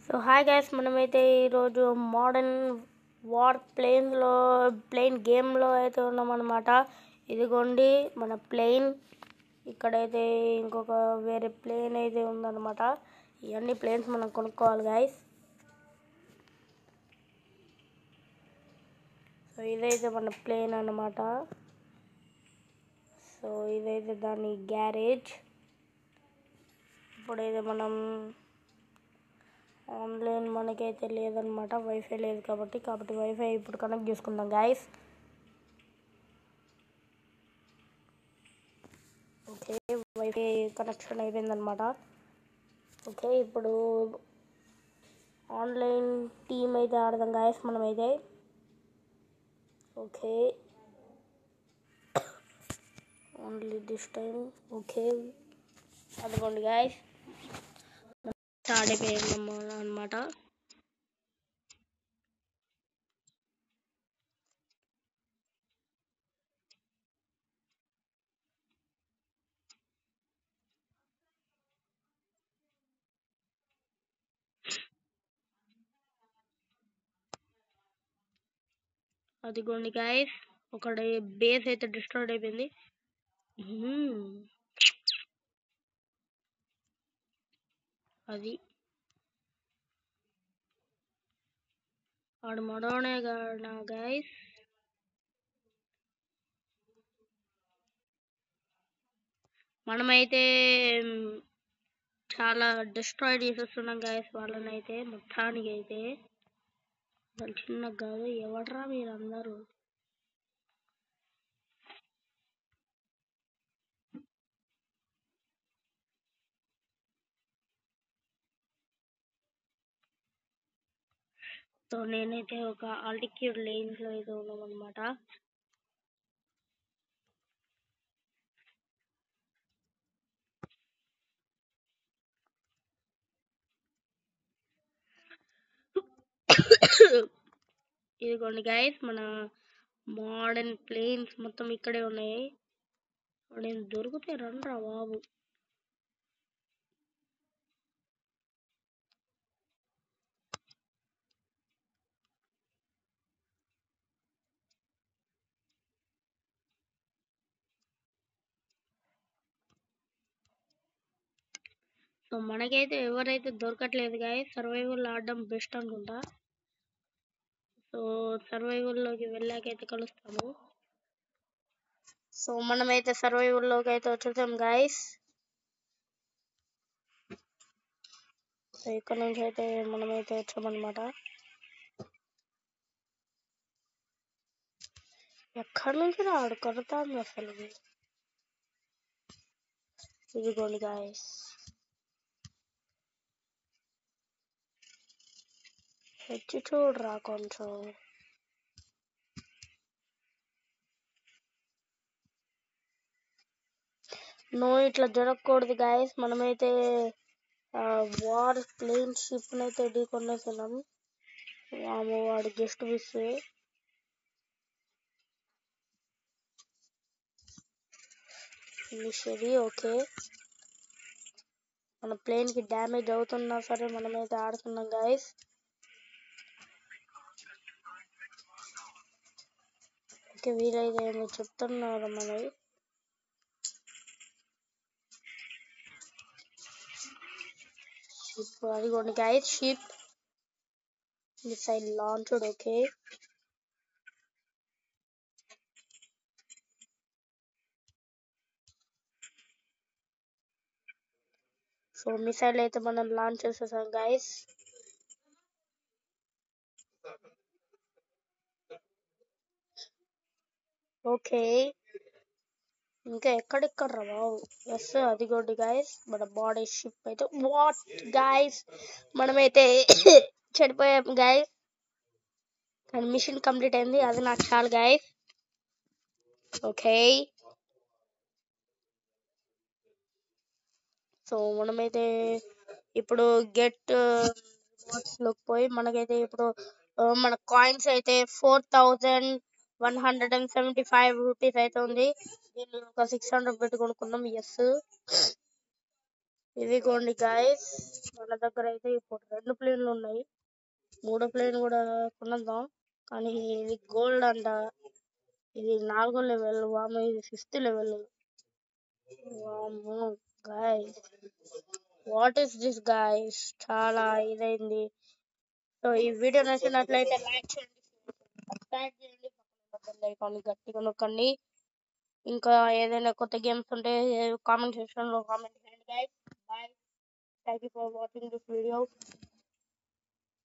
So hi guys, మనమైతే ఈరోజు modern war plane గేమ్లో అయితే ఉన్నామన్నమాట. ఇదిగోండి మన ప్లేన్. ఇక్కడైతే ఇంకొక వేరే ప్లేన్ అయితే ఉందన్నమాట. ఇవన్నీ ప్లేన్స్ మనం కొనుక్కోవాలి గైస్. సో ఇదైతే మన ప్లేన్ అన్నమాట. సో ఇదైతే దాని గ్యారేజ్. ఇప్పుడైతే మనం ఆన్లైన్ మనకైతే లేదనమాట, వైఫై లేదు కాబట్టి వైఫై ఇప్పుడు కనెక్ట్ చేసుకుందాం గైస్. ఓకే, వైఫై కనెక్షన్ అయిపోయిందనమాట. ఓకే, ఇప్పుడు ఆన్లైన్ టీమ్ అయితే ఆడదాం గైస్ మనమైతే. Okay, only this time. Okay, అదిగోండి గైస్ స్టార్ట్ అయిపోయిందమ్మా అనమాట. అదిగోండి గైస్, ఒక బేస్ అయితే డిస్ట్రాయ్ అయిపోయింది. అది ఆడు మడవనే గైస్. మనమైతే చాలా డిస్ట్రాయ్ చేసేస్తున్నాం గైస్ వాళ్ళని అయితే మొత్తానికి అయితే. అసలు చిన్న కాదు, ఎవడరా మీరందరూ? సో నేనైతే ఒక ఆల్టిట్యూడ్ లేన్స్ లో అయితే ఉన్నాం అనమాట. ఇదిగోండి గైస్, మన మోడర్న్ ప్లేన్స్ మొత్తం ఇక్కడే ఉన్నాయి. నేను దొరికితే రండ్రా బాబు. సో మనకైతే ఎవరైతే దొరకట్లేదు గైస్. సర్వైవల్ ఆడడం బెస్ట్ అనుకుంటా. సో సర్వైవల్ లోకి వెళ్ళాకైతే కలుస్తాము. సో మనమైతే సర్వైవల్ లోకి అయితే వచ్చేసాం గైస్. సో ఇక్కడ నుంచి అయితే మనమైతే వచ్చామన్నమాట. ఎక్కడి నుంచి రాడు కొడతాను అసలు. ఇదిగోండి గైస్, వచ్చి చూడరా కొంచెం. నో, ఇట్లా జరగకూడదు గైస్. మనమైతే వార్ ప్లేన్ షిప్ నైతే ఢీ కొనేస్తున్నాం. వాడు జస్ట్ మిస్. మిషరీ. ఓకే, మన ప్లేన్ కి డ్యామేజ్ అవుతున్నా సరే మనమైతే ఆడుతున్నాం గైస్. ఓకే, వీలైతే ఏమో చెప్తున్నారు మనవి. షిప్, అదిగోండి guys ship missile launched. Okay, so missile అయితే మనం లాంచ్ చేసేసాం గైస్. ఓకే, ఇంకా ఎక్కడెక్కడ రా బాబు. ఎస్, అదిగోండి గైస్ మన బాడీ షిప్ అయితే. వాట్ గైస్, మనమైతే చెడిపోయాం గైస్. కానీ మిషన్ కంప్లీట్ అయింది, అది నాకు చాలు గైస్. ఓకే, సో మనమైతే ఇప్పుడు గెట్ లోకి పోయి మనకైతే ఇప్పుడు మన కాయిన్స్ అయితే 4175 రూపీస్ అయితే ఉంది. దీన్ని ఒక 600 పెట్టి కొనుక్కున్నాం. ఎస్, ఇదిగోండి గైస్, మన దగ్గర అయితే ఇప్పుడు 2 ప్లేన్లు ఉన్నాయి. మూడో ప్లేన్ కూడా కొనద్దాం. కానీ ఇది గోల్డ్ అంట. ఇది 4వ లెవెల్, వాము ఇది 5th లెవెల్. వామ్మో guys, what is this guys, చాలా ఇదైంది. సో ఈ వీడియో నచ్చినట్లయితే లైక్ చేయండి, సబ్స్క్రైబ్ చేయండి, పక్కన ఐకాన్ గట్టిగా నొక్కండి. ఇంకా ఏదైనా కొత్త గేమ్స్ ఉంటే కామెంట్ సెక్షన్ లో కామెంట్ చేయండి guys. Bye, thank you for watching this video.